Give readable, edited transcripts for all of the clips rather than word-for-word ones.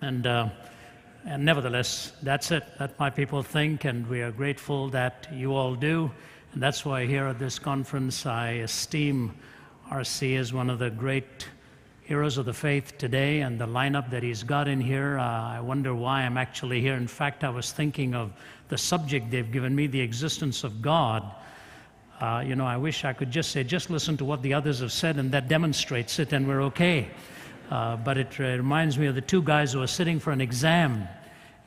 And nevertheless, that's it. That my people think, and we are grateful that you all do. And that's why here at this conference, I esteem R.C. as one of the great heroes of the faith today, and the lineup that he's got in here, I wonder why I'm actually here. In fact, I was thinking of the subject they've given me, the existence of God. I wish I could just say, just listen to what the others have said, and that demonstrates it, and we're okay. But it reminds me of the two guys who were sitting for an exam,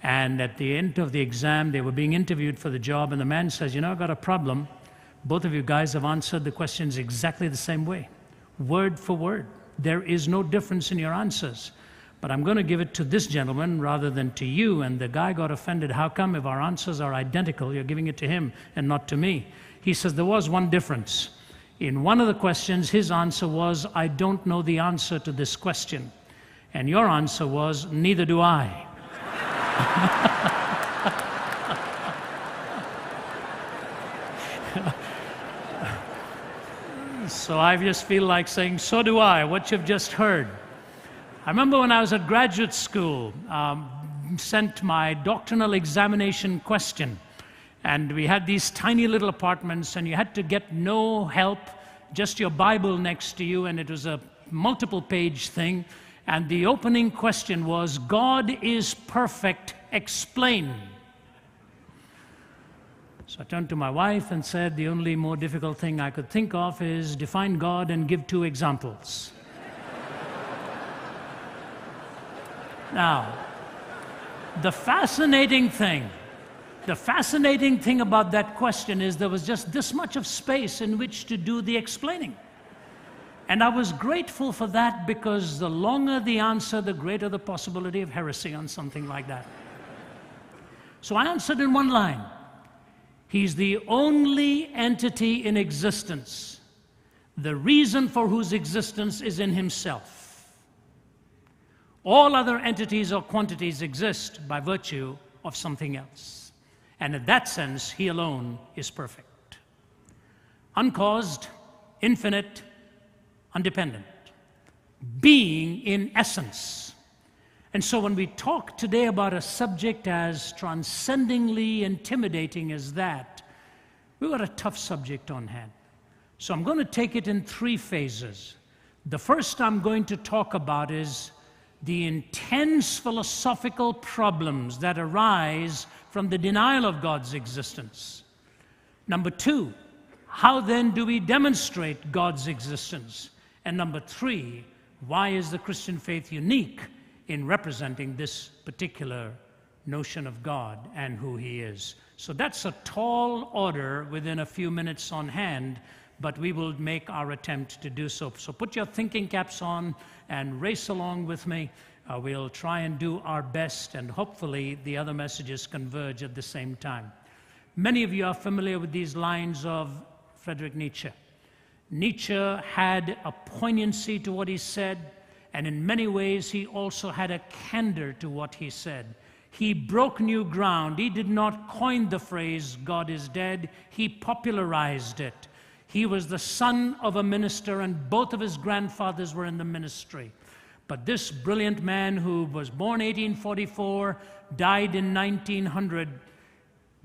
and at the end of the exam, they were being interviewed for the job, and the man says, I've got a problem. Both of you guys have answered the questions exactly the same way, word for word. There is no difference in your answers. But I'm going to give it to this gentleman rather than to you. And the guy got offended. How come if our answers are identical, you're giving it to him and not to me? He says there was one difference. In one of the questions, his answer was, I don't know the answer to this question. And your answer was, neither do I. So I just feel like saying, so do I, what you've just heard. I remember when I was at graduate school, sent my doctrinal examination question, and we had these tiny little apartments, and you had to get no help, just your Bible next to you, and it was a multiple-page thing, and the opening question was, God is perfect, explain. So I turned to my wife and said, the only more difficult thing I could think of is define God and give 2 examples. Now, the fascinating thing about that question is there was just this much of space in which to do the explaining. And I was grateful for that, because the longer the answer, the greater the possibility of heresy on something like that. So I answered in one line. He's the only entity in existence, the reason for whose existence is in himself. All other entities or quantities exist by virtue of something else. And in that sense, he alone is perfect. Uncaused, infinite, independent. Being in essence. And so when we talk today about a subject as transcendingly intimidating as that, we've got a tough subject on hand. So I'm going to take it in 3 phases. The first I'm going to talk about is the intense philosophical problems that arise from the denial of God's existence. Number 2, how then do we demonstrate God's existence? And number 3, why is the Christian faith unique in representing this particular notion of God and who he is? So that's a tall order within a few minutes on hand, but we will make our attempt to do so. So put your thinking caps on and race along with me. We'll try and do our best, and hopefully the other messages converge at the same time. Many of you are familiar with these lines of Friedrich Nietzsche. Nietzsche had a poignancy to what he said, and in many ways he also had a candor to what he said. He broke new ground. He did not coin the phrase, God is dead. He popularized it. He was the son of a minister, and both of his grandfathers were in the ministry. But this brilliant man, who was born 1844, died in 1900,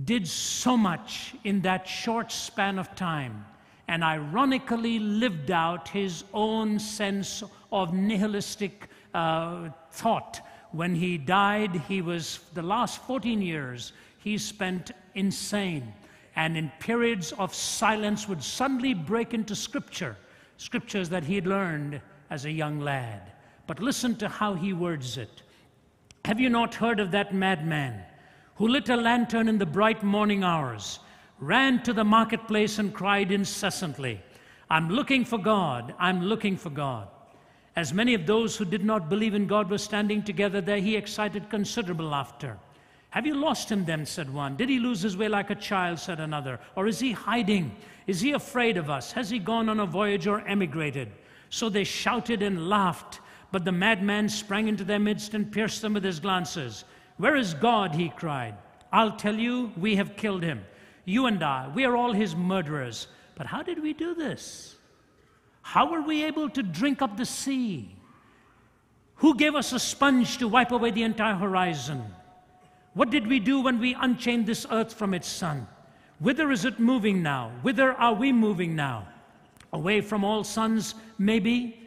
did so much in that short span of time, and ironically lived out his own sense of nihilistic thought. When he died, the last 14 years, he spent insane, and in periods of silence would suddenly break into scriptures that he had learned as a young lad. But listen to how he words it. Have you not heard of that madman who lit a lantern in the bright morning hours, ran to the marketplace and cried incessantly, I'm looking for God, I'm looking for God. As many of those who did not believe in God were standing together there, he excited considerable laughter. Have you lost him then, said one. Did he lose his way like a child, said another. Or is he hiding? Is he afraid of us? Has he gone on a voyage or emigrated? So they shouted and laughed. But the madman sprang into their midst and pierced them with his glances. Where is God? He cried. I'll tell you, we have killed him. You and I, we are all his murderers. But how did we do this? How were we able to drink up the sea? Who gave us a sponge to wipe away the entire horizon? What did we do when we unchained this earth from its sun? Whither is it moving now? Whither are we moving now? Away from all suns, maybe?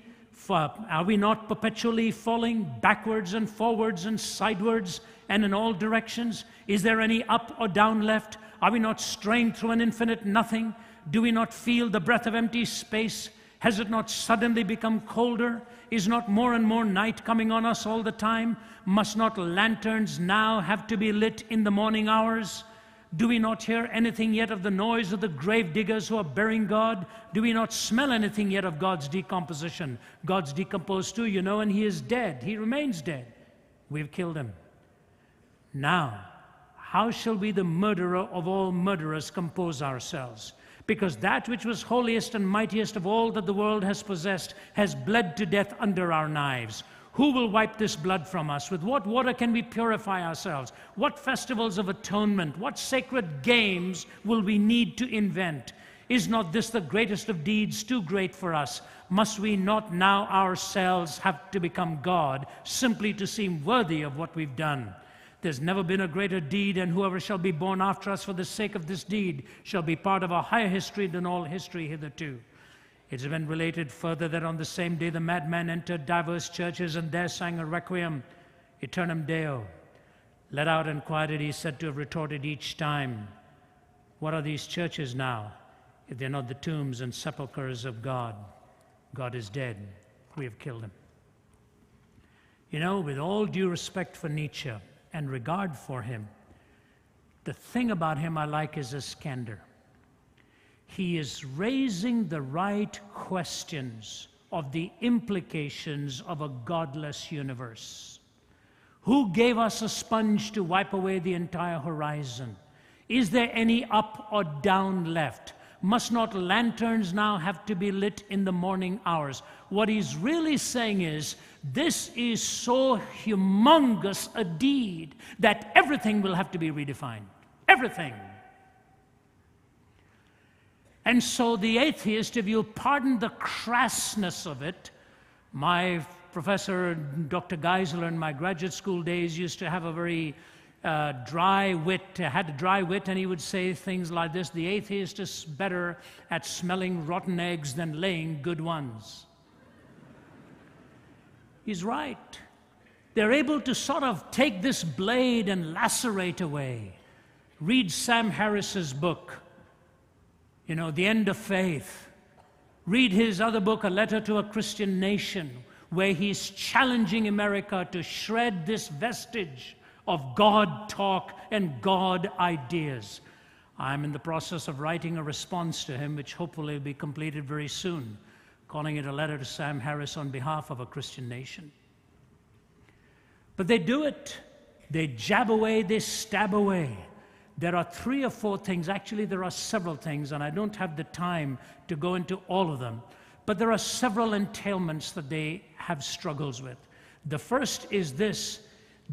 Are we not perpetually falling backwards and forwards and sidewards and in all directions? Is there any up or down left? Are we not straying through an infinite nothing? Do we not feel the breath of empty space? Has it not suddenly become colder? Is not more and more night coming on us all the time? Must not lanterns now have to be lit in the morning hours? Do we not hear anything yet of the noise of the grave diggers who are burying God? Do we not smell anything yet of God's decomposition? God's decomposed too, you know, and he is dead. He remains dead. We've killed him. Now, how shall we, the murderer of all murderers, compose ourselves? Because that which was holiest and mightiest of all that the world has possessed has bled to death under our knives. Who will wipe this blood from us? With what water can we purify ourselves? What festivals of atonement, what sacred games will we need to invent? Is not this the greatest of deeds, too great for us? Must we not now ourselves have to become God, simply to seem worthy of what we've done? There's never been a greater deed, and whoever shall be born after us for the sake of this deed shall be part of a higher history than all history hitherto. It's been related further that on the same day the madman entered diverse churches and there sang a requiem, Aeternam Deo. Let out and quieted, he said to have retorted each time, what are these churches now, if they're not the tombs and sepulchres of God? God is dead. We have killed him. You know, with all due respect for Nietzsche and regard for him, the thing about him I like is his candor. He is raising the right questions of the implications of a godless universe. Who gave us a sponge to wipe away the entire horizon? Is there any up or down left? Must not lanterns now have to be lit in the morning hours? What he's really saying is, this is so humongous a deed that everything will have to be redefined. Everything. And so the atheist, if you'll pardon the crassness of it, my professor, Dr. Geisler, in my graduate school days used to have a very dry wit, had a dry wit, and he would say things like this: the atheist is better at smelling rotten eggs than laying good ones. He's right. They're able to sort of take this blade and lacerate away. Read Sam Harris's book, you know, The End of Faith. Read his other book, A Letter to a Christian Nation, where he's challenging America to shred this vestige of God talk and God ideas. I'm in the process of writing a response to him, which hopefully will be completed very soon, calling it A Letter to Sam Harris on behalf of a Christian nation. But they do it. They jab away, they stab away. There are 3 or 4 things, actually there are several things, and I don't have the time to go into all of them, but there are several entailments that they have struggles with. The first is this: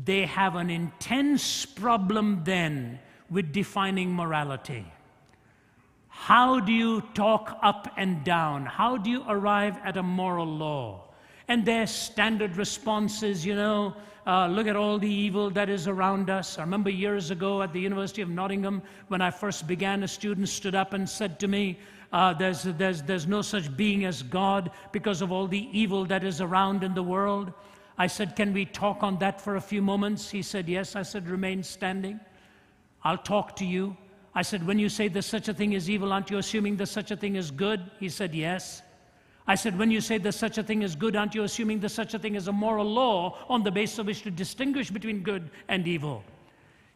they have an intense problem then with defining morality. How do you talk up and down? How do you arrive at a moral law? And their standard response is, you know, look at all the evil that is around us. I remember years ago at the University of Nottingham, when I first began, a student stood up and said to me, there's no such being as God because of all the evil that is around in the world. I said, can we talk on that for a few moments? He said, yes. I said, remain standing. I'll talk to you. I said, when you say there's such a thing as evil, aren't you assuming there's such a thing as good? He said, yes. I said, when you say there's such a thing as good, aren't you assuming there's such a thing as a moral law on the basis of which to distinguish between good and evil?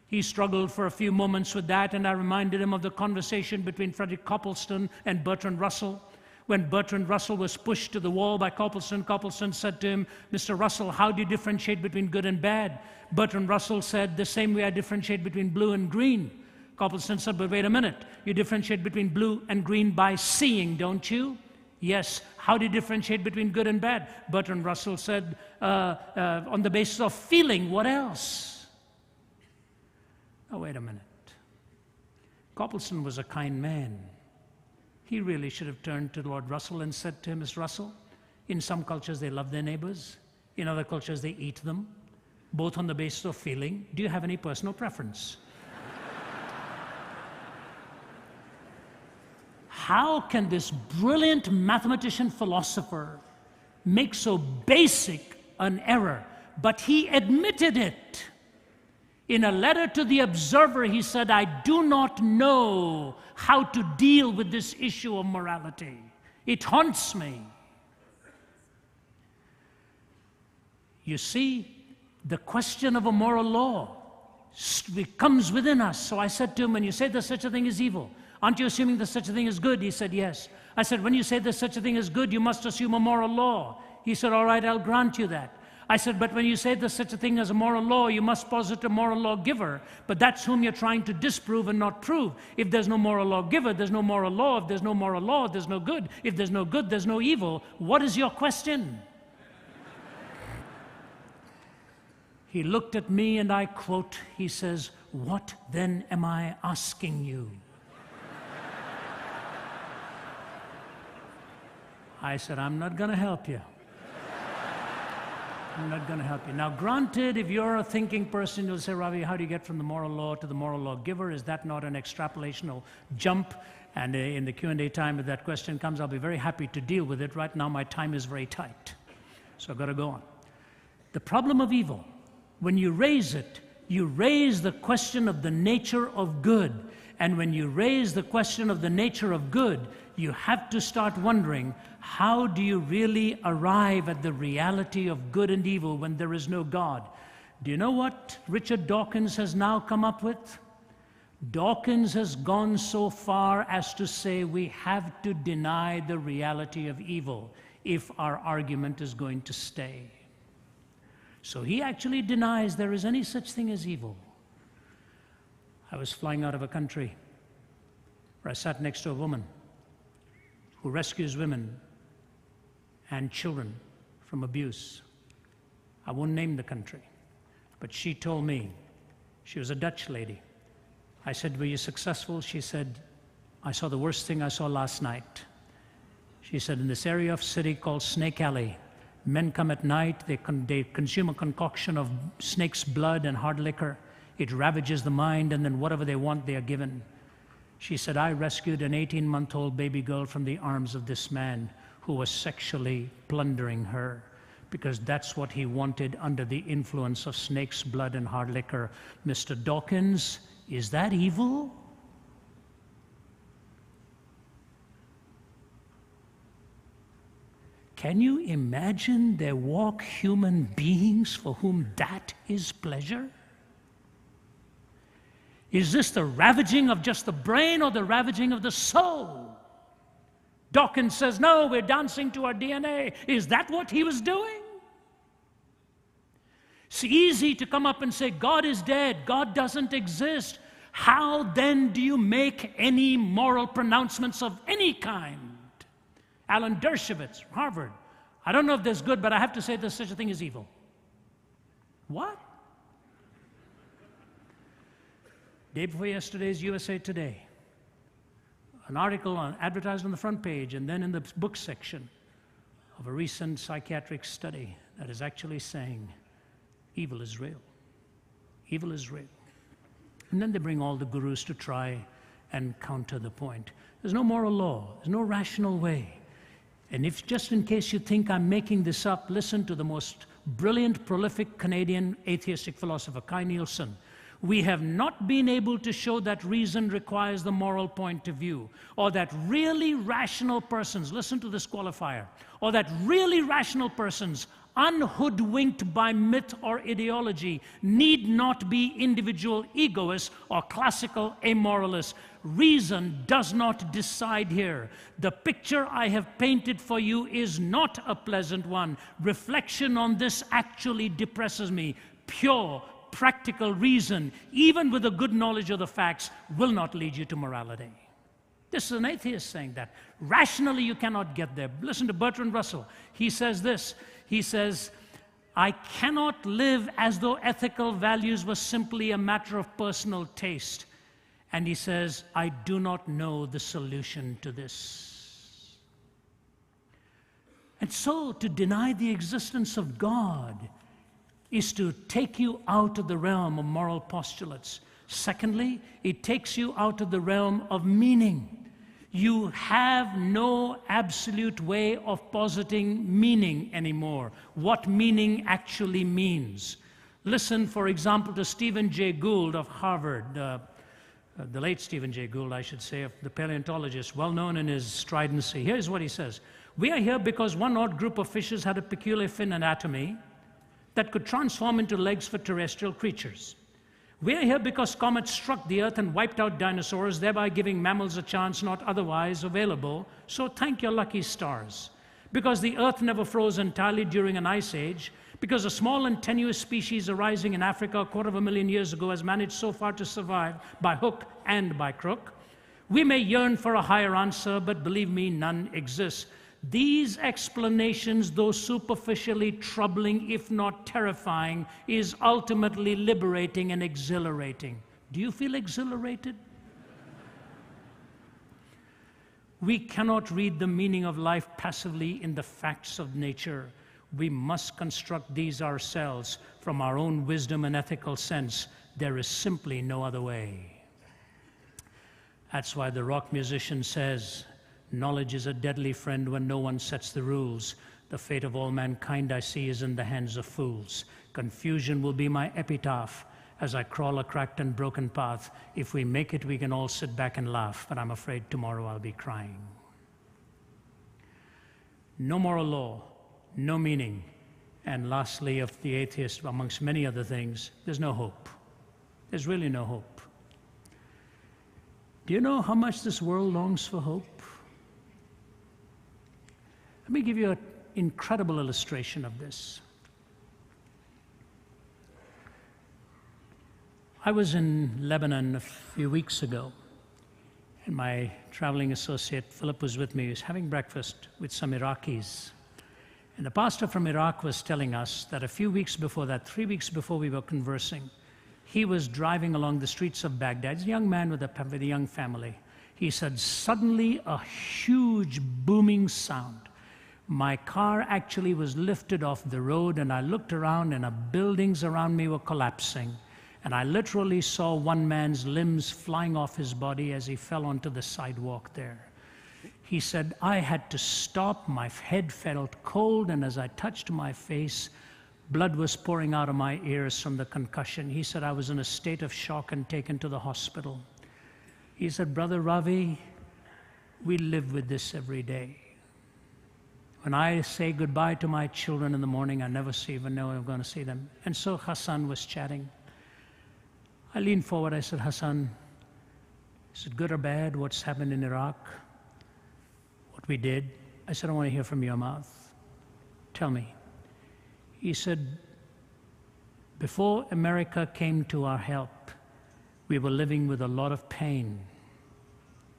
He struggled for a few moments with that, and I reminded him of the conversation between Frederick Copleston and Bertrand Russell. When Bertrand Russell was pushed to the wall by Copleston, Copleston said to him, Mr. Russell, how do you differentiate between good and bad? Bertrand Russell said, the same way I differentiate between blue and green. Copleston said, but wait a minute, you differentiate between blue and green by seeing, don't you? Yes. How do you differentiate between good and bad? Bertrand Russell said, on the basis of feeling. What else? Oh, wait a minute. Copleston was a kind man. He really should have turned to Lord Russell and said to him, Mr. Russell, in some cultures they love their neighbors. In other cultures, they eat them, both on the basis of feeling. Do you have any personal preference? How can this brilliant mathematician philosopher make so basic an error? But he admitted it. In a letter to the Observer, he said, I do not know how to deal with this issue of morality. It haunts me. You see, the question of a moral law comes within us. So I said to him, when you say there's such a thing as evil, aren't you assuming there's such a thing as good? He said, yes. I said, when you say there's such a thing as good, you must assume a moral law. He said, all right, I'll grant you that. I said, but when you say there's such a thing as a moral law, you must posit a moral lawgiver. But that's whom you're trying to disprove and not prove. If there's no moral lawgiver, there's no moral law. If there's no moral law, there's no good. If there's no good, there's no evil. What is your question? He looked at me and I quote, he says, what then am I asking you? I said, I'm not going to help you. I'm not going to help you. Now, granted, if you're a thinking person, you'll say, Ravi, how do you get from the moral law to the moral lawgiver? Is that not an extrapolational jump? And in the Q&A time, if that question comes, I'll be very happy to deal with it. Right now, my time is very tight. So I've got to go on. The problem of evil, when you raise it, you raise the question of the nature of good. And when you raise the question of the nature of good, you have to start wondering, how do you really arrive at the reality of good and evil when there is no God? Do you know what Richard Dawkins has now come up with? Dawkins has gone so far as to say we have to deny the reality of evil if our argument is going to stay. So he actually denies there is any such thing as evil. I was flying out of a country where I sat next to a woman who rescues women and children from abuse. I won't name the country, but she told me, she was a Dutch lady. I said, were you successful? She said, I saw the worst thing I saw last night. She said, in this area of city called Snake Alley, men come at night, they consume a concoction of snake's blood and hard liquor. It ravages the mind, and then whatever they want, they are given. She said, I rescued an 18-month-old baby girl from the arms of this man who was sexually plundering her, because that's what he wanted under the influence of snake's blood and hard liquor. Mr. Dawkins, is that evil? Can you imagine there walk human beings for whom that is pleasure? Is this the ravaging of just the brain or the ravaging of the soul? Dawkins says, no, we're dancing to our DNA. Is that what he was doing? It's easy to come up and say, God is dead, God doesn't exist. How then do you make any moral pronouncements of any kind? Alan Dershowitz, Harvard. I don't know if there's good, but I have to say there's such a thing as evil. What? Day before yesterday's USA Today. An article advertised on the front page and then in the book section of a recent psychiatric study that is actually saying evil is real. Evil is real. And then they bring all the gurus to try and counter the point. There's no moral law. There's no rational way. And if, just in case you think I'm making this up, listen to the most brilliant, prolific Canadian atheistic philosopher, Kai Nielsen. We have not been able to show that reason requires the moral point of view, or that really rational persons, listen to this qualifier, or that really rational persons, unhoodwinked by myth or ideology, need not be individual egoists or classical amoralists. Reason does not decide here. The picture I have painted for you is not a pleasant one. Reflection on this actually depresses me. Pure, practical reason, even with a good knowledge of the facts, will not lead you to morality. This is an atheist saying that. Rationally, you cannot get there. Listen to Bertrand Russell. He says this. He says, I cannot live as though ethical values were simply a matter of personal taste. And he says, I do not know the solution to this. And so to deny the existence of God is to take you out of the realm of moral postulates. Secondly, it takes you out of the realm of meaning. You have no absolute way of positing meaning anymore, what meaning actually means. Listen, for example, to Stephen Jay Gould of Harvard, the late Stephen Jay Gould, I should say, the paleontologist, well known in his stridency. Here's what he says. We are here because one odd group of fishes had a peculiar fin anatomy that could transform into legs for terrestrial creatures. We are here because comets struck the earth and wiped out dinosaurs, thereby giving mammals a chance not otherwise available. So thank your lucky stars. Because the earth never froze entirely during an ice age, because a small and tenuous species arising in Africa 250,000 years ago has managed so far to survive by hook and by crook. We may yearn for a higher answer, but believe me, none exists. These explanations, though superficially troubling, if not terrifying, is ultimately liberating and exhilarating. Do you feel exhilarated? We cannot read the meaning of life passively in the facts of nature. We must construct these ourselves from our own wisdom and ethical sense. There is simply no other way. That's why the rock musician says, knowledge is a deadly friend when no one sets the rules. The fate of all mankind I see is in the hands of fools. Confusion will be my epitaph as I crawl a cracked and broken path. If we make it, we can all sit back and laugh, but I'm afraid tomorrow I'll be crying. No moral law, no meaning, and lastly, of the atheist, amongst many other things, there's no hope. There's really no hope. Do you know how much this world longs for hope? Let me give you an incredible illustration of this. I was in Lebanon a few weeks ago, and my traveling associate, Philip, was with me. He was having breakfast with some Iraqis. And the pastor from Iraq was telling us that a few weeks before that, 3 weeks before we were conversing, he was driving along the streets of Baghdad. He's a young man with a young family. He said, suddenly a huge booming sound. My car actually was lifted off the road, and I looked around, and the buildings around me were collapsing. And I literally saw one man's limbs flying off his body as he fell onto the sidewalk there. He said, I had to stop. My head felt cold, and as I touched my face, blood was pouring out of my ears from the concussion. He said, I was in a state of shock and taken to the hospital. He said, Brother Ravi, we live with this every day. When I say goodbye to my children in the morning, I never even know I'm going to see them. And so Hassan was chatting. I leaned forward. I said, Hassan, is it good or bad what's happened in Iraq? What we did? I said, I want to hear from your mouth. Tell me. He said, before America came to our help, we were living with a lot of pain,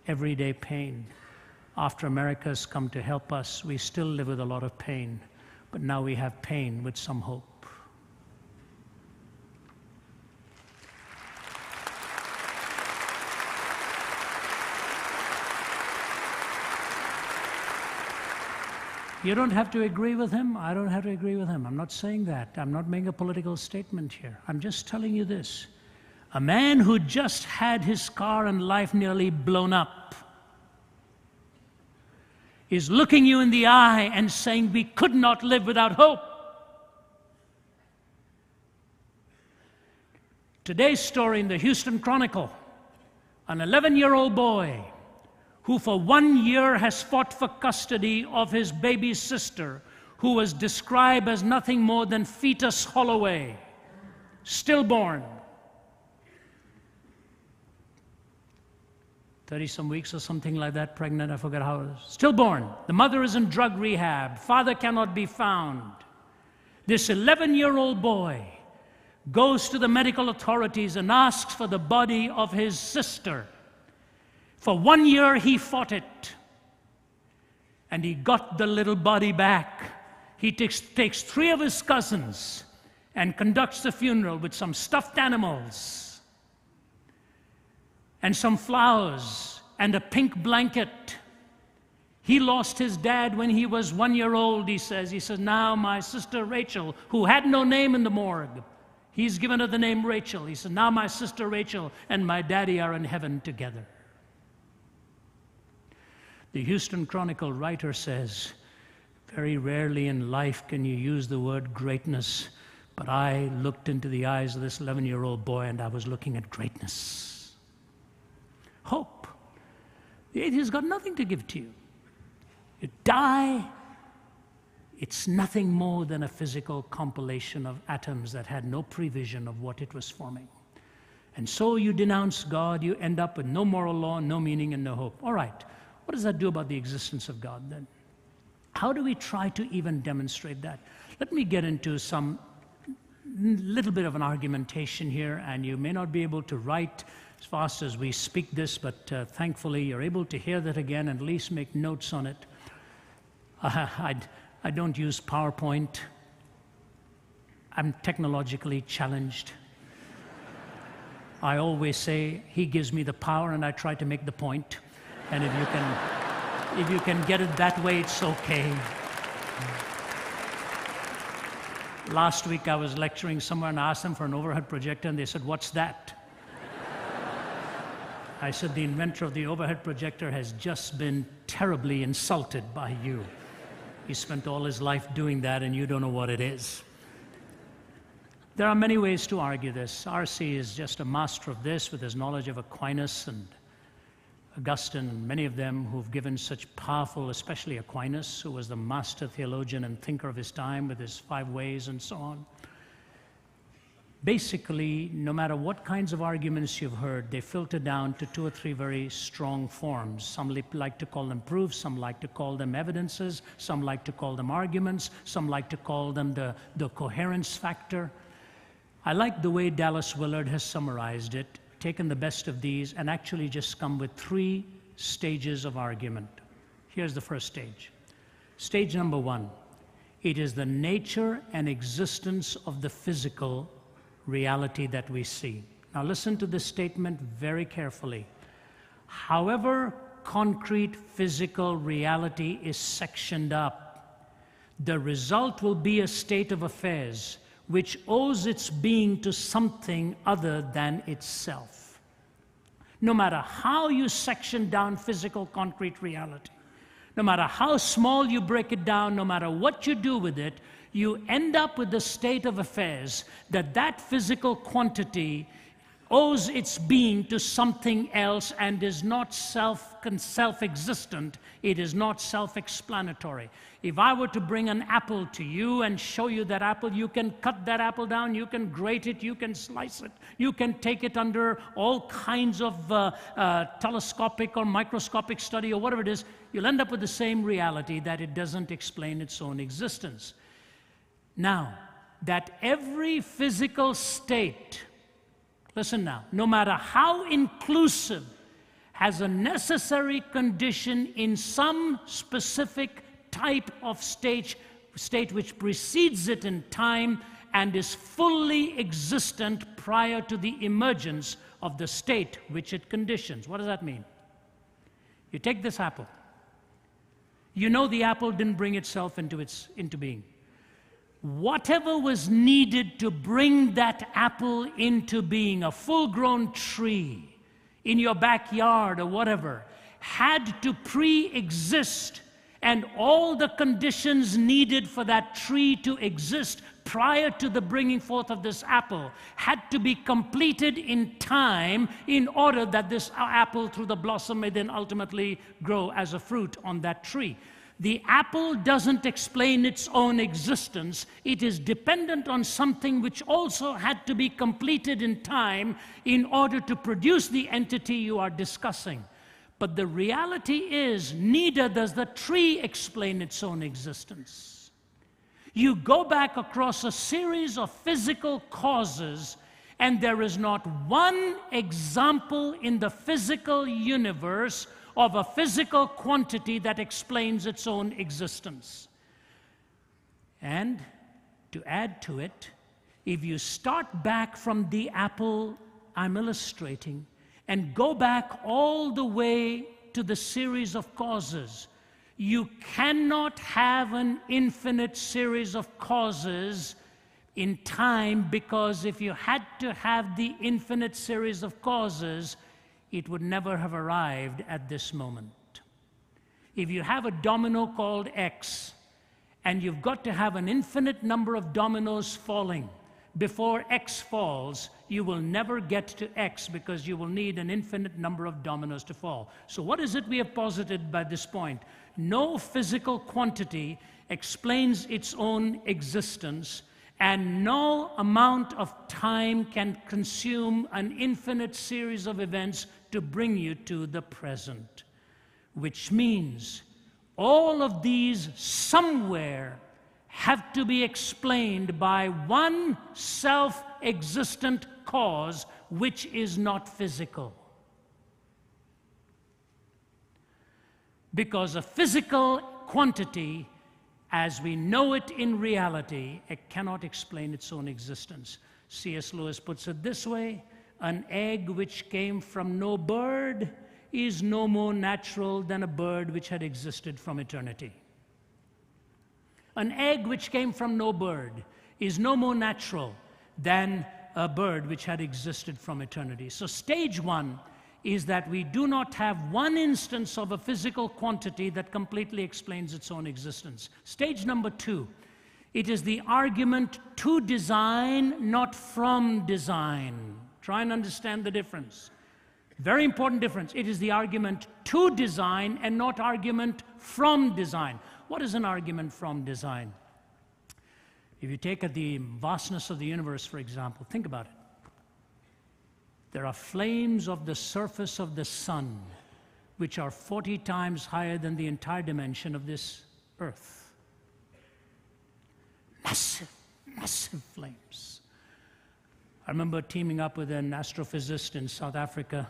everyday pain. After America's come to help us, we still live with a lot of pain, but now we have pain with some hope. You don't have to agree with him. I don't have to agree with him. I'm not saying that. I'm not making a political statement here. I'm just telling you this. A man who just had his car and life nearly blown up is looking you in the eye and saying, we could not live without hope. Today's story in the Houston Chronicle, an 11-year-old boy who for 1 year has fought for custody of his baby sister, who was described as nothing more than fetus Holloway, stillborn. 30-some weeks or something like that, pregnant, I forget how it was. Stillborn. The mother is in drug rehab. Father cannot be found. This 11-year-old boy goes to the medical authorities and asks for the body of his sister. For 1 year, he fought it. And he got the little body back. He takes 3 of his cousins and conducts the funeral with some stuffed animals and some flowers and a pink blanket. He lost his dad when he was 1 year old, he says. He says, now my sister Rachel, who had no name in the morgue, he's given her the name Rachel. He says, now my sister Rachel and my daddy are in heaven together. The Houston Chronicle writer says, very rarely in life can you use the word greatness, but I looked into the eyes of this 11-year-old boy and I was looking at greatness. Hope. The atheist has got nothing to give to you. You die, it's nothing more than a physical compilation of atoms that had no prevision of what it was forming. And so you denounce God, you end up with no moral law, no meaning, and no hope. All right, what does that do about the existence of God then? How do we try to even demonstrate that? Let me get into some little bit of an argumentation here, and you may not be able to write as fast as we speak this, but thankfully you're able to hear that again and at least make notes on it. I don't use PowerPoint. I'm technologically challenged. I always say, he gives me the power and I try to make the point. And if you can get it that way, it's okay. Last week I was lecturing somewhere and I asked them for an overhead projector and they said, what's that? I said, the inventor of the overhead projector has just been terribly insulted by you. He spent all his life doing that and you don't know what it is. There are many ways to argue this. R.C. is just a master of this with his knowledge of Aquinas and Augustine, and many of them who've given such powerful, especially Aquinas, who was the master theologian and thinker of his time with his 5 ways and so on. Basically, no matter what kinds of arguments you've heard, they filter down to 2 or 3 very strong forms. Some like to call them proofs, some like to call them evidences, some like to call them arguments, some like to call them the coherence factor. I like the way Dallas Willard has summarized it, taken the best of these, and actually just come with 3 stages of argument. Here's the first stage. Stage number 1, it is the nature and existence of the physical reality that we see. Now listen to this statement very carefully. However concrete physical reality is sectioned up, the result will be a state of affairs which owes its being to something other than itself. No matter how you section down physical concrete reality, no matter how small you break it down, no matter what you do with it, you end up with the state of affairs that physical quantity owes its being to something else and is not self-existent. It is not self-explanatory. If I were to bring an apple to you and show you that apple, you can cut that apple down, you can grate it, you can slice it, you can take it under all kinds of telescopic or microscopic study or whatever it is, you'll end up with the same reality that it doesn't explain its own existence. Now, that every physical state, listen now, no matter how inclusive, has a necessary condition in some specific type of state which precedes it in time and is fully existent prior to the emergence of the state which it conditions. What does that mean? You take this apple. You know the apple didn't bring itself into being. Whatever was needed to bring that apple into being, a full-grown tree in your backyard or whatever, had to pre-exist, and all the conditions needed for that tree to exist prior to the bringing forth of this apple had to be completed in time in order that this apple through the blossom may then ultimately grow as a fruit on that tree. The apple doesn't explain its own existence. It is dependent on something which also had to be completed in time in order to produce the entity you are discussing. But the reality is, neither does the tree explain its own existence. You go back across a series of physical causes, and there is not one example in the physical universe of a physical quantity that explains its own existence. And to add to it, if you start back from the apple I'm illustrating and go back all the way to the series of causes, You cannot have an infinite series of causes in time, because if you had to have the infinite series of causes, it would never have arrived at this moment. If you have a domino called X, and you've got to have an infinite number of dominoes falling before X falls, you will never get to X, because you will need an infinite number of dominoes to fall. So what is it we have posited by this point? No physical quantity explains its own existence, and no amount of time can consume an infinite series of events to bring you to the present. Which means all of these somewhere have to be explained by one self-existent cause, which is not physical. Because a physical quantity, as we know it in reality, it cannot explain its own existence. C.S. Lewis puts it this way: an egg which came from no bird is no more natural than a bird which had existed from eternity. An egg which came from no bird is no more natural than a bird which had existed from eternity. So stage one is that we do not have one instance of a physical quantity that completely explains its own existence. Stage number two, it is the argument to design, not from design. Try and understand the difference. Very important difference. It is the argument to design and not argument from design. What is an argument from design? If you take the vastness of the universe, for example, think about it. There are flames of the surface of the sun, which are 40 times higher than the entire dimension of this earth. Massive, massive flames. I remember teaming up with an astrophysicist in South Africa,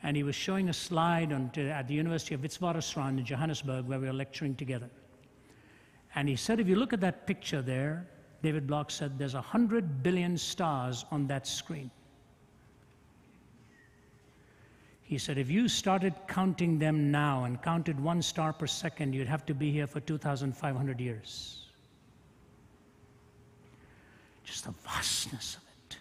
and he was showing a slide at the University of Witwatersrand in Johannesburg, where we were lecturing together. And he said, if you look at that picture there, David Bloch said, there's 100 billion stars on that screen. He said, if you started counting them now and counted 1 star per second, you'd have to be here for 2,500 years. Just the vastness of it.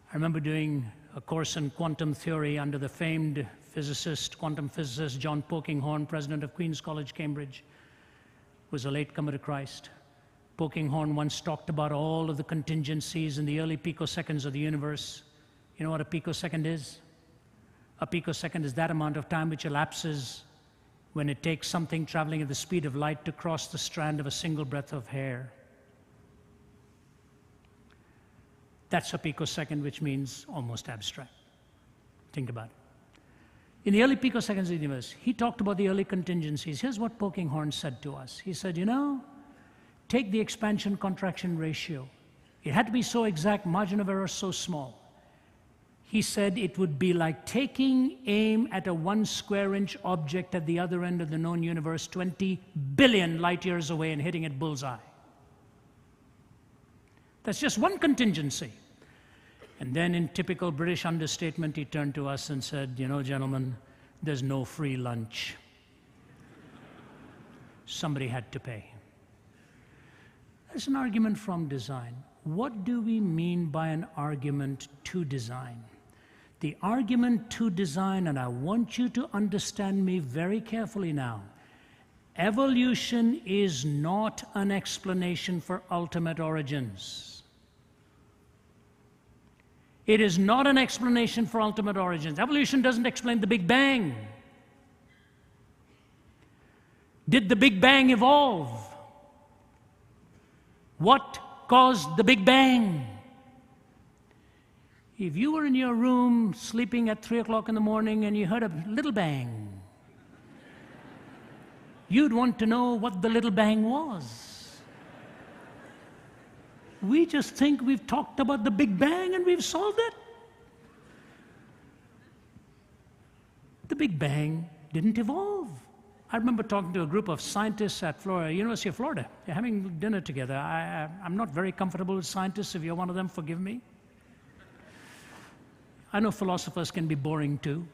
I remember doing a course in quantum theory under the famed physicist, quantum physicist John Polkinghorne, president of Queen's College, Cambridge, was a latecomer to Christ. Polkinghorne once talked about all of the contingencies in the early picoseconds of the universe. You know what a picosecond is? A picosecond is that amount of time which elapses when it takes something traveling at the speed of light to cross the strand of a single breath of hair. That's a picosecond, which means almost abstract. Think about it. In the early picoseconds of the universe, he talked about the early contingencies. Here's what Polkinghorne said to us. He said, you know, take the expansion-contraction ratio. It had to be so exact, margin of error so small. He said it would be like taking aim at a 1 square inch object at the other end of the known universe, 20 billion light years away, and hitting it bullseye. That's just one contingency. And then in typical British understatement, he turned to us and said, you know, gentlemen, there's no free lunch. Somebody had to pay. That's an argument from design. What do we mean by an argument to design? The argument to design, and I want you to understand me very carefully now, evolution is not an explanation for ultimate origins. It is not an explanation for ultimate origins. Evolution doesn't explain the Big Bang. Did the Big Bang evolve? What caused the Big Bang? If you were in your room sleeping at 3 o'clock in the morning and you heard a little bang, you'd want to know what the little bang was. We just think we've talked about the Big Bang and we've solved it. The Big Bang didn't evolve. I remember talking to a group of scientists at University of Florida. They're having dinner together. I'm not very comfortable with scientists. If you're one of them, forgive me. I know philosophers can be boring too.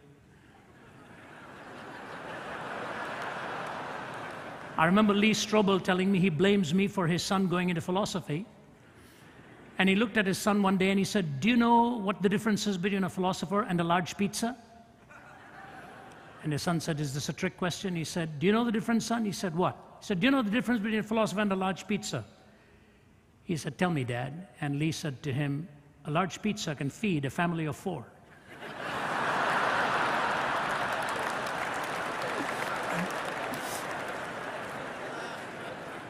I remember Lee Strobel telling me he blames me for his son going into philosophy. And he looked at his son one day and he said, "Do you know what the difference is between a philosopher and a large pizza?" And his son said, "Is this a trick question?" He said, "Do you know the difference, son?" He said, "What?" He said, "Do you know the difference between a philosopher and a large pizza?" He said, "Tell me, Dad." And Lee said to him, "A large pizza can feed a family of 4.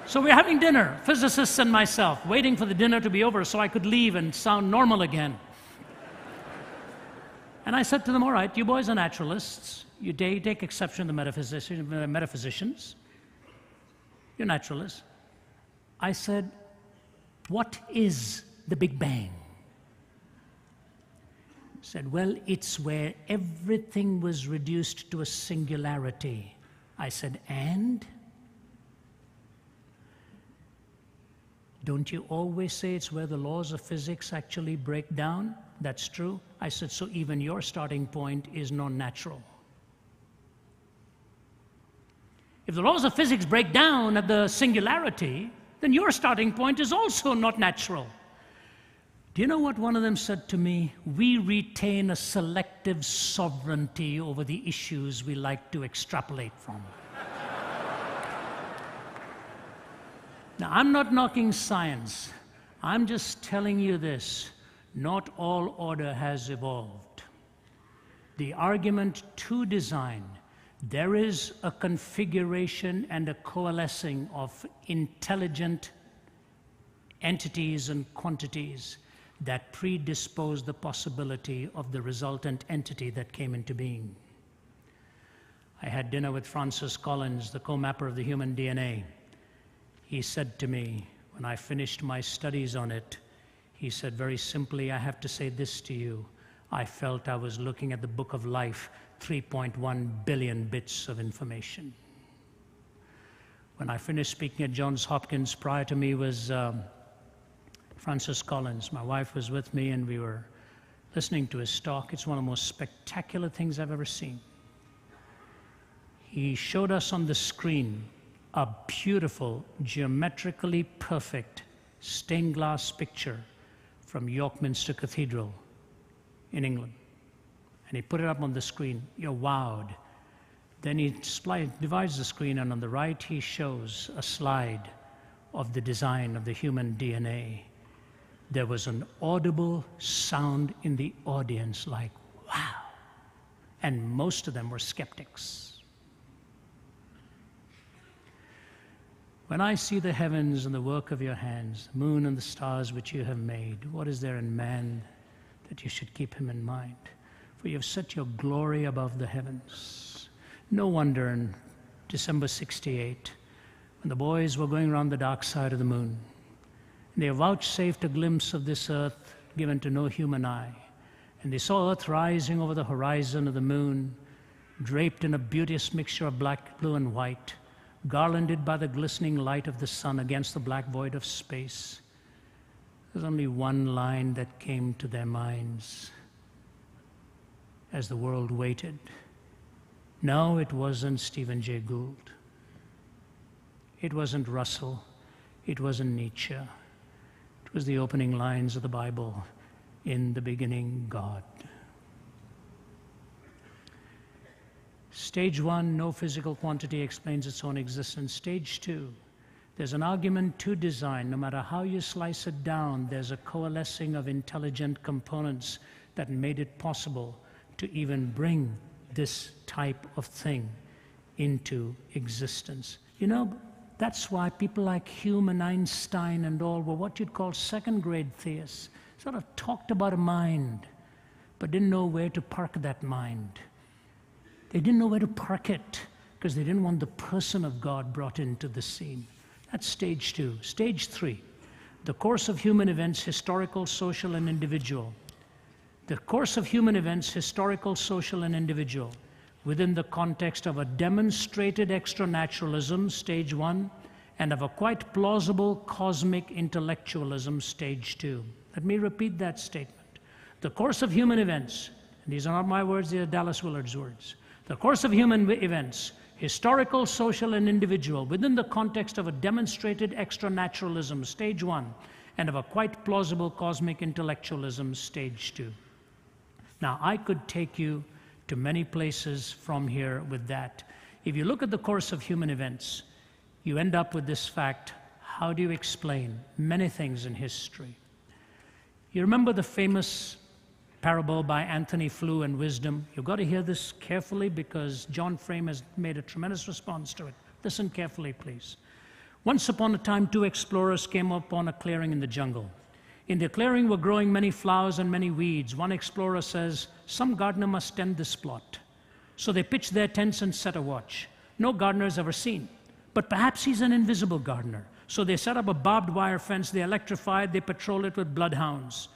So we're having dinner, physicists and myself, waiting for the dinner to be over so I could leave and sound normal again. And I said to them, "All right, you boys are naturalists. You take exception to the metaphysicians. You're naturalists." I said, "What is the Big Bang?" He said, "Well, it's where everything was reduced to a singularity." I said, "And?" "Don't you always say it's where the laws of physics actually break down?" "That's true." I said, "So even your starting point is non-natural." If the laws of physics break down at the singularity, then your starting point is also not natural. Do you know what one of them said to me? "We retain a selective sovereignty over the issues we like to extrapolate from." Now, I'm not knocking science. I'm just telling you this. Not all order has evolved. The argument to design, there is a configuration and a coalescing of intelligent entities and quantities that predispose the possibility of the resultant entity that came into being. I had dinner with Francis Collins, the co-mapper of the human DNA. He said to me, when I finished my studies on it, he said very simply, "I have to say this to you. I felt I was looking at the book of life, 3.1 billion bits of information." When I finished speaking at Johns Hopkins, prior to me was Francis Collins. My wife was with me and we were listening to his talk. It's one of the most spectacular things I've ever seen. He showed us on the screen a beautiful, geometrically perfect stained glass picture from York Minster Cathedral in England. And he put it up on the screen. You're wowed. Then he divides the screen, and on the right he shows a slide of the design of the human DNA. There was an audible sound in the audience like, "Wow." And most of them were skeptics. When I see the heavens and the work of your hands, the moon and the stars which you have made, what is there in man that you should keep him in mind? For you have set your glory above the heavens. No wonder in December 68, when the boys were going around the dark side of the moon, they vouchsafed a glimpse of this earth given to no human eye. And they saw earth rising over the horizon of the moon, draped in a beauteous mixture of black, blue, and white, garlanded by the glistening light of the sun against the black void of space. There's only one line that came to their minds as the world waited. No, it wasn't Stephen Jay Gould. It wasn't Russell. It wasn't Nietzsche. It was the opening lines of the Bible. In the beginning, God. Stage 1, no physical quantity explains its own existence. Stage 2, there's an argument to design. No matter how you slice it down, there's a coalescing of intelligent components that made it possible to even bring this type of thing into existence. You know, that's why people like Hume and Einstein and all were what you'd call second-grade theists. Sort of talked about a mind, but didn't know where to park that mind. They didn't know where to park it because they didn't want the person of God brought into the scene. That's stage 2. Stage 3, the course of human events, historical, social, and individual. The course of human events, historical, social, and individual, within the context of a demonstrated extranaturalism, stage 1, and of a quite plausible cosmic intellectualism, stage 2. Let me repeat that statement. The course of human events, and these are not my words, they are Dallas Willard's words. The course of human events, Historical, social, and individual, within the context of a demonstrated extranaturalism, stage 1, and of a quite plausible cosmic intellectualism, stage 2. Now, I could take you to many places from here with that. If you look at the course of human events, you end up with this fact: how do you explain many things in history? You remember the famous parable by Anthony Flew and Wisdom? You've got to hear this carefully because John Frame has made a tremendous response to it. Listen carefully, please. Once upon a time, 2 explorers came upon a clearing in the jungle. In the clearing were growing many flowers and many weeds. One explorer says, "Some gardener must tend this plot." So they pitched their tents and set a watch. No gardener is ever seen, but perhaps he's an invisible gardener. So they set up a barbed wire fence, they electrified, they patrol it with bloodhounds.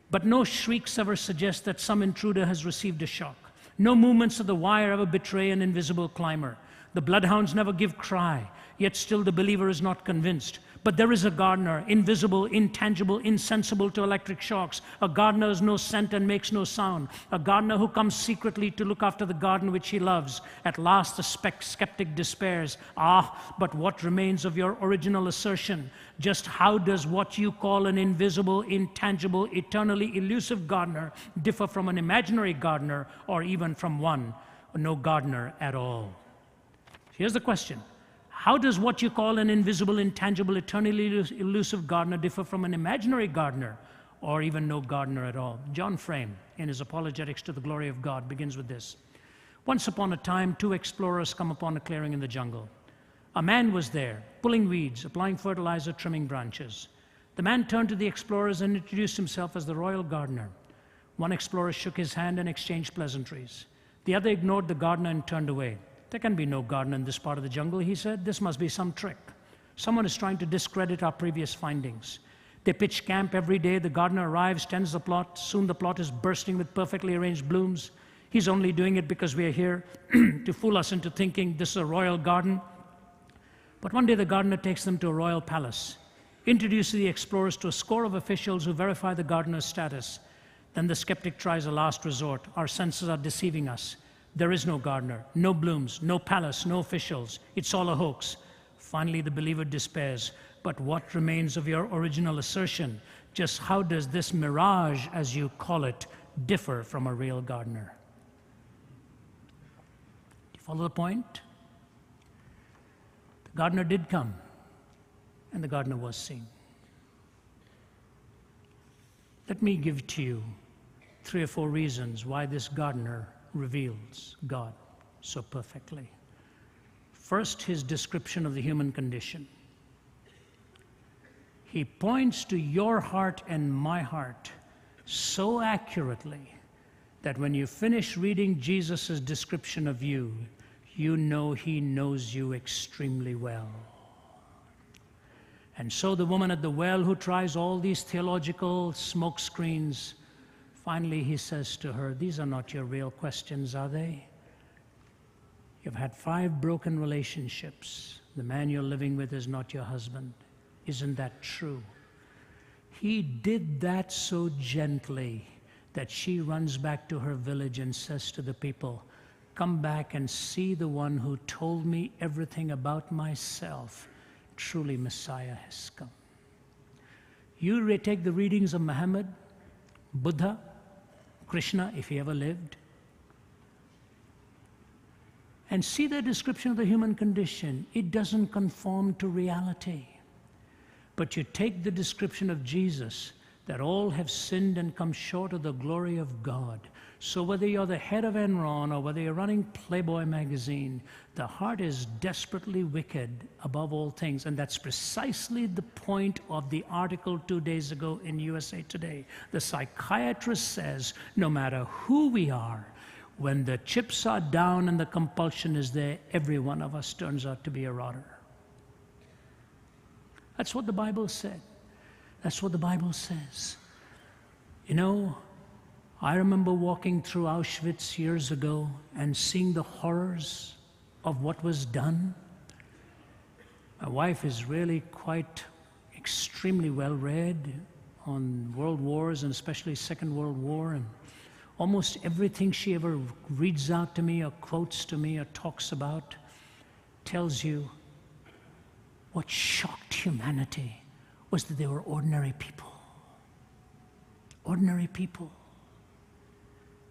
But no shrieks ever suggest that some intruder has received a shock. No movements of the wire ever betray an invisible climber. The bloodhounds never give cry, yet still the believer is not convinced. But there is a gardener, invisible, intangible, insensible to electric shocks. A gardener has no scent and makes no sound. A gardener who comes secretly to look after the garden which he loves. At last the skeptic despairs. "Ah, but what remains of your original assertion? Just how does what you call an invisible, intangible, eternally elusive gardener differ from an imaginary gardener, or even from one, or no gardener at all?" Here's the question. How does what you call an invisible, intangible, eternally elusive gardener differ from an imaginary gardener, or even no gardener at all? John Frame, in his Apologetics to the Glory of God, begins with this. Once upon a time, 2 explorers come upon a clearing in the jungle. A man was there, pulling weeds, applying fertilizer, trimming branches. The man turned to the explorers and introduced himself as the royal gardener. One explorer shook his hand and exchanged pleasantries. The other ignored the gardener and turned away. "There can be no gardener in this part of the jungle," he said. "This must be some trick. Someone is trying to discredit our previous findings." They pitch camp every day. The gardener arrives, tends the plot. Soon the plot is bursting with perfectly arranged blooms. He's only doing it because we are here to fool us into thinking this is a royal garden. But one day the gardener takes them to a royal palace, introduces the explorers to a score of officials who verify the gardener's status. Then the skeptic tries a last resort. Our senses are deceiving us. There is no gardener, no blooms, no palace, no officials. It's all a hoax. Finally, the believer despairs. But what remains of your original assertion? Just how does this mirage, as you call it, differ from a real gardener? Do you follow the point? The gardener did come, and the gardener was seen. Let me give to you 3 or 4 reasons why this gardener reveals God so perfectly. First, his description of the human condition. He points to your heart and my heart so accurately that when you finish reading Jesus' description of you, you know he knows you extremely well. And so the woman at the well who tries all these theological smoke screens, finally he says to her, "These are not your real questions, are they? You've had 5 broken relationships. The man you're living with is not your husband. Isn't that true?" He did that so gently that she runs back to her village and says to the people, "Come back and see the one who told me everything about myself. Truly Messiah has come." You take the readings of Muhammad, Buddha, Krishna, if he ever lived, and see their description of the human condition. It doesn't conform to reality. But you take the description of Jesus, that all have sinned and come short of the glory of God. So whether you're the head of Enron or whether you're running Playboy magazine, the heart is desperately wicked above all things. And that's precisely the point of the article 2 days ago in USA Today. The psychiatrist says, no matter who we are, when the chips are down and the compulsion is there, every one of us turns out to be a rotter. That's what the Bible said. That's what the Bible says. You know, I remember walking through Auschwitz years ago and seeing the horrors of what was done. My wife is really quite extremely well read on world wars and especially Second World War, and almost everything she ever reads out to me or quotes to me or talks about tells you what shocked humanity was that they were ordinary people. Ordinary people.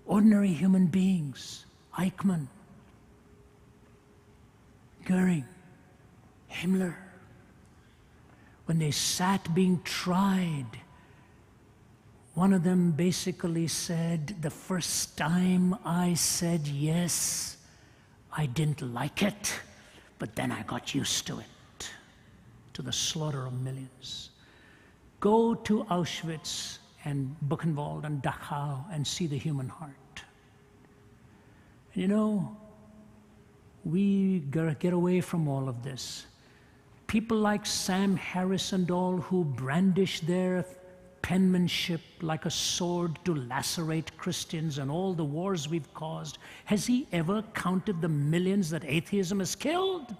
Ordinary human beings. Eichmann, Goering, Himmler. When they sat being tried, one of them basically said, the first time I said yes, I didn't like it, but then I got used to it, to the slaughter of millions. Go to Auschwitz and Buchenwald and Dachau and see the human heart. And you know, we gotta get away from all of this. People like Sam Harris and all who brandish their penmanship like a sword to lacerate Christians and all the wars we've caused, has he ever counted the millions that atheism has killed?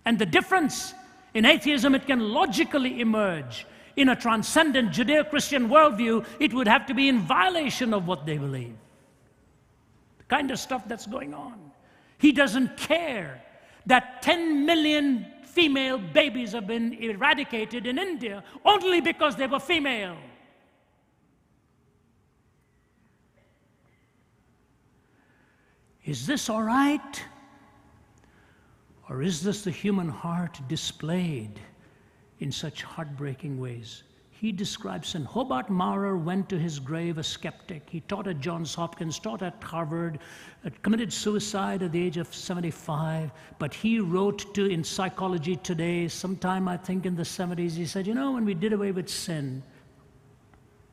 And the difference in atheism, it can logically emerge. In a transcendent Judeo-Christian worldview, it would have to be in violation of what they believe. The kind of stuff that's going on. He doesn't care that 10 million female babies have been eradicated in India only because they were female. Is this all right? Or is this the human heart displayed in such heartbreaking ways? He describes, and Hobart Maurer went to his grave a skeptic. He taught at Johns Hopkins, taught at Harvard, committed suicide at the age of 75, but he wrote in Psychology Today, sometime I think in the 70s, he said, you know, when we did away with sin,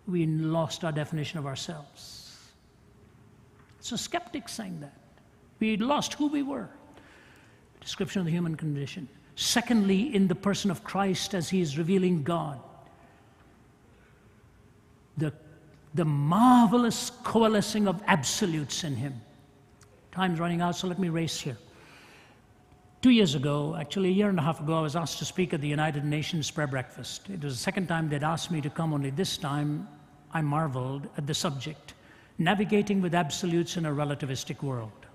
we lost our definition of ourselves. It's a skeptic saying that. We lost who we were. Description of the human condition. Secondly, in the person of Christ as he is revealing God, the marvelous coalescing of absolutes in him. Time's running out, so let me race here. 2 years ago, actually a year and a half ago, I was asked to speak at the United Nations prayer breakfast. It was the second time they'd asked me to come, only this time I marveled at the subject, navigating with absolutes in a relativistic world.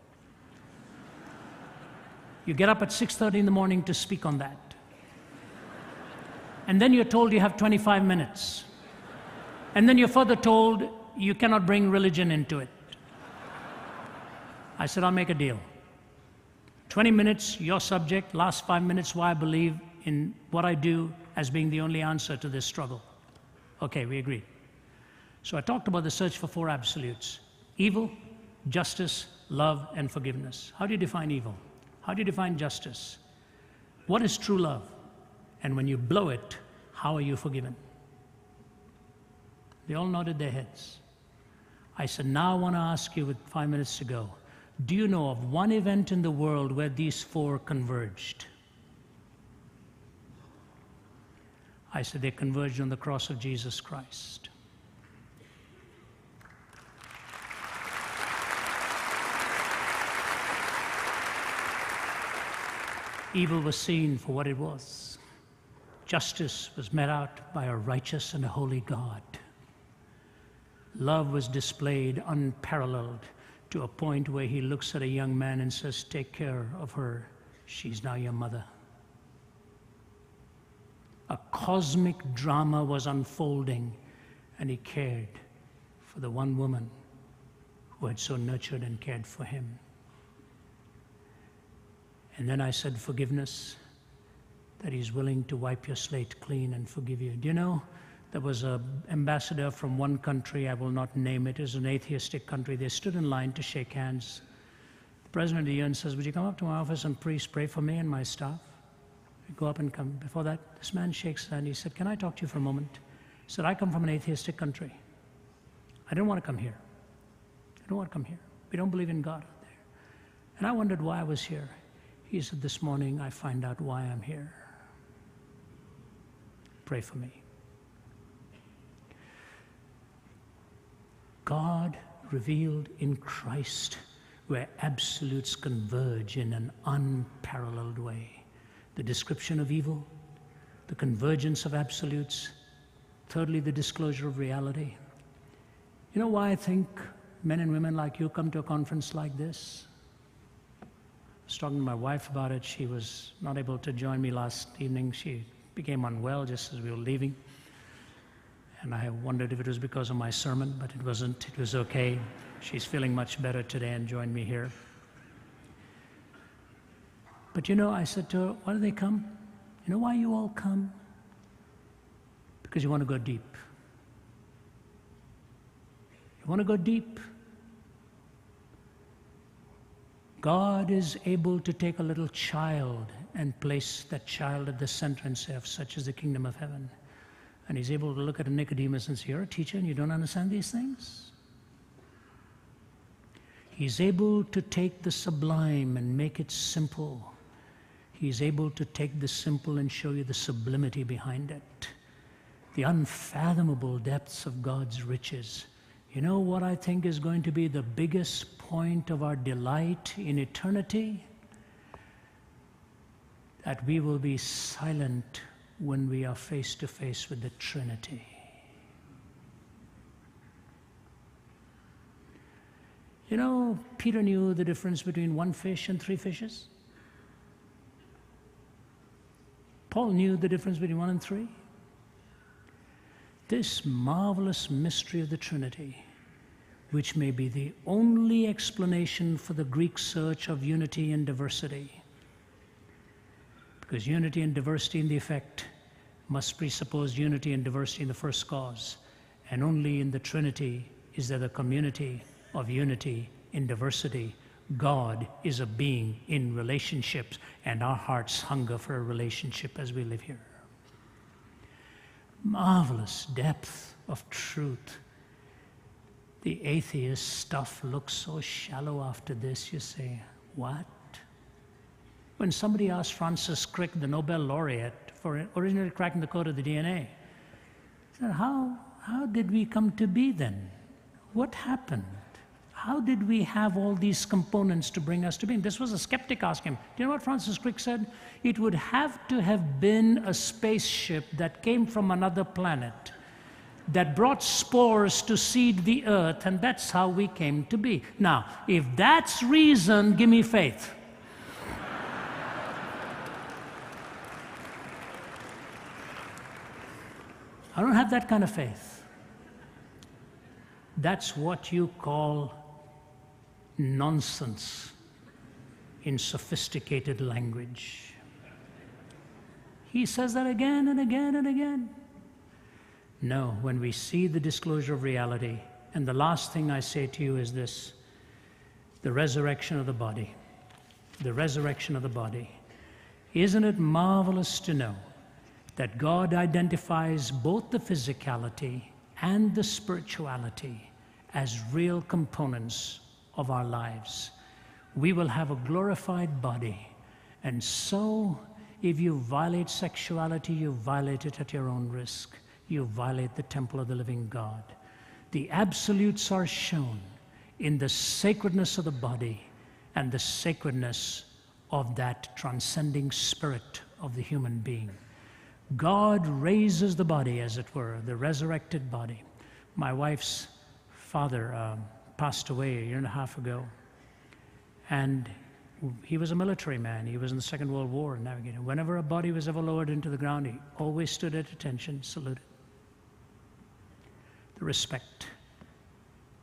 You get up at 6:30 in the morning to speak on that. And then you're told you have 25 minutes. And then you're further told you cannot bring religion into it. I said, I'll make a deal. 20 minutes, your subject, last 5 minutes, why I believe in what I do as being the only answer to this struggle. Okay, we agreed. So I talked about the search for 4 absolutes: evil, justice, love, and forgiveness. How do you define evil? How do you define justice? What is true love? And when you blow it, how are you forgiven? They all nodded their heads. I said, now I want to ask you with 5 minutes to go, do you know of one event in the world where these 4 converged? I said, they converged on the cross of Jesus Christ. Evil was seen for what it was. Justice was met out by a righteous and a holy God. Love was displayed unparalleled to a point where he looks at a young man and says, take care of her. She's now your mother. A cosmic drama was unfolding, and he cared for the one woman who had so nurtured and cared for him. And then I said, forgiveness, that he's willing to wipe your slate clean and forgive you. Do you know, there was an ambassador from one country, I will not name it, it's an atheistic country. They stood in line to shake hands. The president of the UN says, would you come up to my office and please pray for me and my staff? I go up and come. Before that, this man shakes his hand. He said, can I talk to you for a moment? He said, I come from an atheistic country. I don't want to come here. I don't want to come here. We don't believe in God out there. And I wondered why I was here. He said, this morning I find out why I'm here. Pray for me. God revealed in Christ, where absolutes converge in an unparalleled way. The description of evil, the convergence of absolutes, thirdly, the disclosure of reality. You know why I think men and women like you come to a conference like this? was talking to my wife about it. She was not able to join me last evening. She became unwell just as we were leaving. And I wondered if it was because of my sermon, but it wasn't. It was okay. She's feeling much better today and joined me here. But you know, I said to her, why do they come? You know why you all come? Because you want to go deep. You want to go deep. God is able to take a little child and place that child at the center and say, such is the kingdom of heaven. And he's able to look at a Nicodemus and say, you're a teacher and you don't understand these things? He's able to take the sublime and make it simple. He's able to take the simple and show you the sublimity behind it. The unfathomable depths of God's riches. You know what I think is going to be the biggest point of our delight in eternity? That we will be silent when we are face to face with the Trinity. You know, Peter knew the difference between one fish and 3 fishes. Paul knew the difference between 1 and 3. This marvelous mystery of the Trinity, which may be the only explanation for the Greek search of unity and diversity. Because unity and diversity in the effect must presuppose unity and diversity in the first cause. And only in the Trinity is there the community of unity in diversity. God is a being in relationships, and our hearts hunger for a relationship as we live here. Marvelous depth of truth. The atheist stuff looks so shallow after this. You say, what? When somebody asked Francis Crick, the Nobel laureate, for originally cracking the code of the DNA, he said, how did we come to be then? What happened? How did we have all these components to bring us to being? This was a skeptic asking him. Do you know what Francis Crick said? It would have to have been a spaceship that came from another planet that brought spores to seed the earth, and that's how we came to be. Now, if that's reason, give me faith. I don't have that kind of faith. That's what you call nonsense in sophisticated language. He says that again and again and again. No, when we see the disclosure of reality, and the last thing I say to you is this, the resurrection of the body. The resurrection of the body. Isn't it marvelous to know that God identifies both the physicality and the spirituality as real components of our lives? We will have a glorified body, and so if you violate sexuality, you violate it at your own risk. You violate the temple of the living God. The absolutes are shown in the sacredness of the body and the sacredness of that transcending spirit of the human being. God raises the body, as it were, the resurrected body. My wife's father passed away a 1.5 years ago, and he was a military man. He was in the Second World War navigating. Whenever a body was ever lowered into the ground, he always stood at attention, saluted. The respect.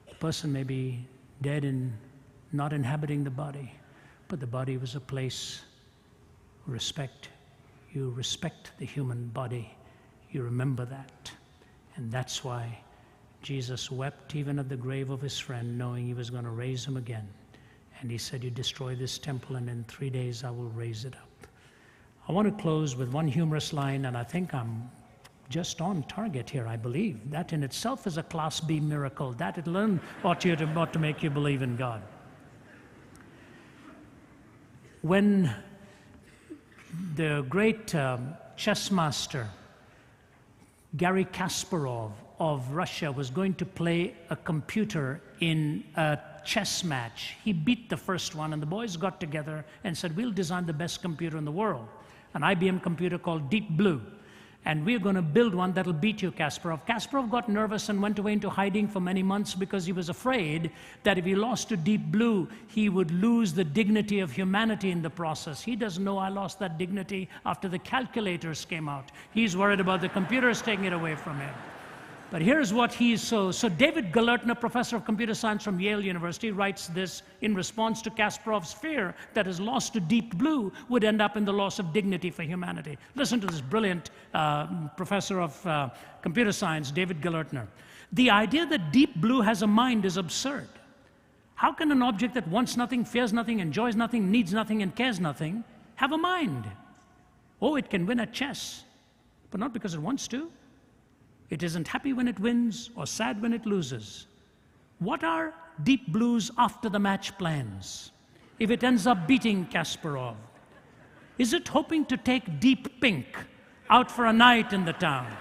The person may be dead and not inhabiting the body, but the body was a place of respect. You respect the human body. You remember that. And that's why Jesus wept even at the grave of his friend, knowing he was going to raise him again. And he said, you destroy this temple, and in 3 days I will raise it up. I want to close with one humorous line, and I think I'm just on target here, I believe. That in itself is a Class B miracle. That alone ought to make you believe in God. When the great chess master Garry Kasparov of Russia was going to play a computer in a chess match, he beat the first one, and the boys got together and said, we'll design the best computer in the world, an IBM computer called Deep Blue. And we're going to build one that'll beat you, Kasparov. Kasparov got nervous and went away into hiding for many months because he was afraid that if he lost to Deep Blue, he would lose the dignity of humanity in the process. He doesn't know I lost that dignity after the calculators came out. He's worried about the computers taking it away from him. But here's what so David Galertner, professor of computer science from Yale University, writes this in response to Kasparov's fear that his loss to Deep Blue would end up in the loss of dignity for humanity. Listen to this brilliant professor of computer science, David Galertner. The idea that Deep Blue has a mind is absurd. How can an object that wants nothing, fears nothing, enjoys nothing, needs nothing, and cares nothing have a mind? Oh, it can win at chess, but not because it wants to. It isn't happy when it wins or sad when it loses. What are Deep Blue's after the match plans if it ends up beating Kasparov? Is it hoping to take Deep Pink out for a night in the town?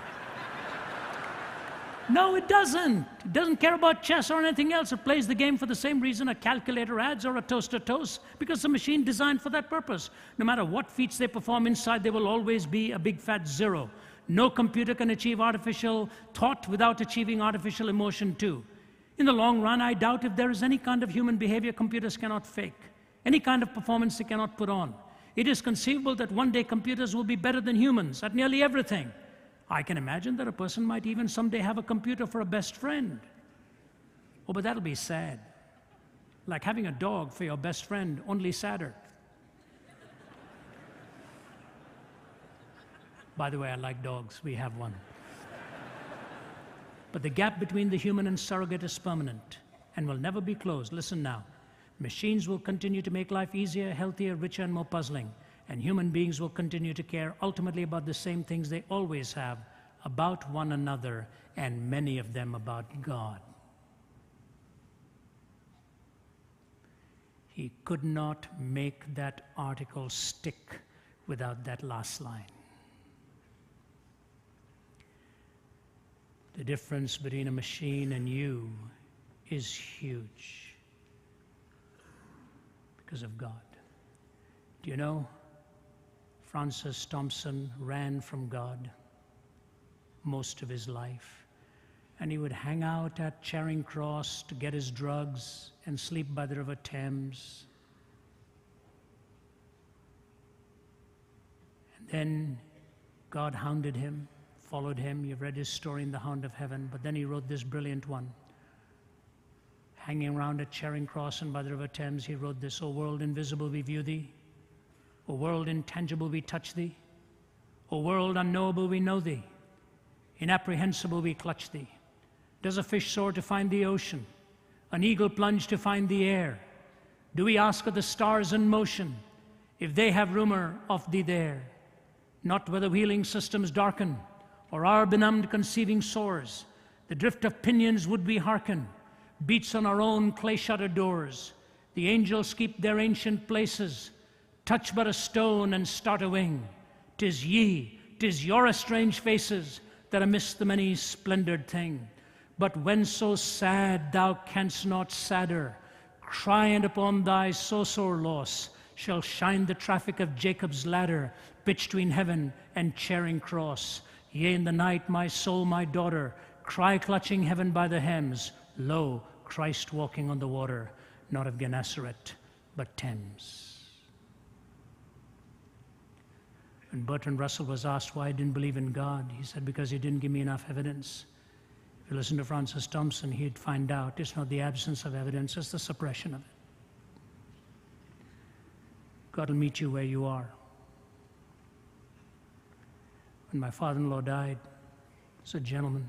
No, it doesn't. It doesn't care about chess or anything else. It plays the game for the same reason a calculator adds or a toaster toasts, because it's a machine designed for that purpose. No matter what feats they perform inside, there will always be a big fat zero. No computer can achieve artificial thought without achieving artificial emotion too. In the long run, I doubt if there is any kind of human behavior computers cannot fake, any kind of performance they cannot put on. It is conceivable that one day computers will be better than humans at nearly everything. I can imagine that a person might even someday have a computer for a best friend. Oh, but that'll be sad. Like having a dog for your best friend, only sadder. By the way, I like dogs. We have one. But the gap between the human and surrogate is permanent and will never be closed. Listen now. Machines will continue to make life easier, healthier, richer, and more puzzling. And human beings will continue to care ultimately about the same things they always have, about one another, and many of them about God. He could not make that article stick without that last line. The difference between a machine and you is huge because of God. Do you know, Francis Thompson ran from God most of his life, and he would hang out at Charing Cross to get his drugs and sleep by the River Thames. And then God hounded him, followed him. You've read his story in The Hound of Heaven, but then he wrote this brilliant one. Hanging around at Charing Cross and by the River Thames, he wrote this: O world invisible, we view thee. O world intangible, we touch thee. O world unknowable, we know thee. Inapprehensible, we clutch thee. Does a fish soar to find the ocean? An eagle plunge to find the air? Do we ask of the stars in motion if they have rumor of thee there? Not where the wheeling systems darken, or our benumbed conceiving soars, the drift of pinions would we hearken, beats on our own clay-shuttered doors. The angels keep their ancient places, touch but a stone and start a wing. 'Tis ye, 'tis your strange faces that amiss the many splendored thing. But when so sad thou canst not sadder, crying upon thy so sore loss, shall shine the traffic of Jacob's ladder, pitched between heaven and Charing Cross. Yea, in the night, my soul, my daughter, cry clutching heaven by the hems, lo, Christ walking on the water, not of Gennesaret, but Thames. When Bertrand Russell was asked why he didn't believe in God, he said, because he didn't give me enough evidence. If you listen to Francis Thompson, he'd find out it's not the absence of evidence, it's the suppression of it. God will meet you where you are. When my father-in-law died, he's a gentleman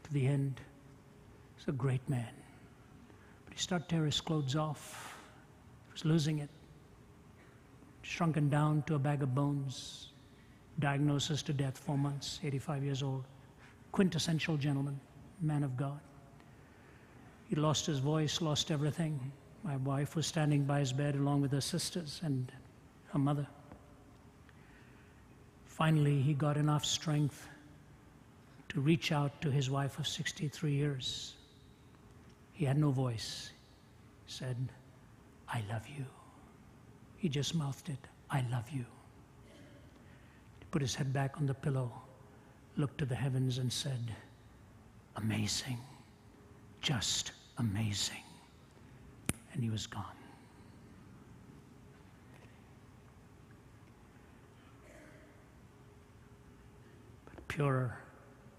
to the end. He's a great man. But he started to tear his clothes off. He was losing it. Shrunken down to a bag of bones. Diagnosis to death, 4 months, 85 years old. Quintessential gentleman, man of God. He lost his voice, lost everything. My wife was standing by his bed along with her sisters and her mother. Finally, he got enough strength to reach out to his wife of 63 years. He had no voice. He said, I love you. He just mouthed it, I love you. He put his head back on the pillow looked to the heavens and said, amazing, just amazing. And he was gone. But purer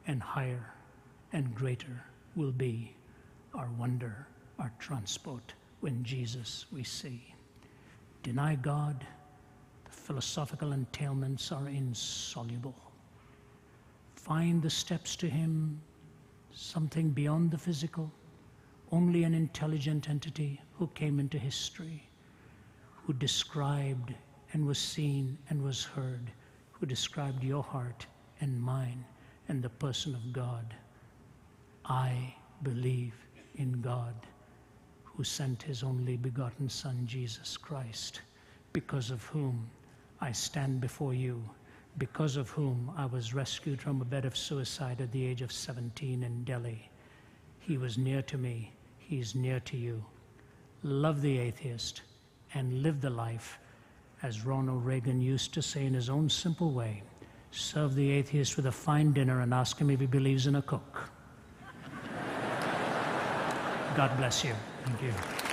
and higher and greater will be our wonder, our transport when Jesus we see. Deny God, the philosophical entailments are insoluble. Find the steps to him, something beyond the physical, only an intelligent entity who came into history, who described and was seen and was heard, who described your heart and mine and the person of God. I believe in God, who sent his only begotten Son, Jesus Christ, because of whom I stand before you, because of whom I was rescued from a bed of suicide at the age of 17 in Delhi. He was near to me. He's near to you. Love the atheist and live the life, as Ronald Reagan used to say in his own simple way. Serve the atheist with a fine dinner and ask him if he believes in a cook. God bless you. Thank you.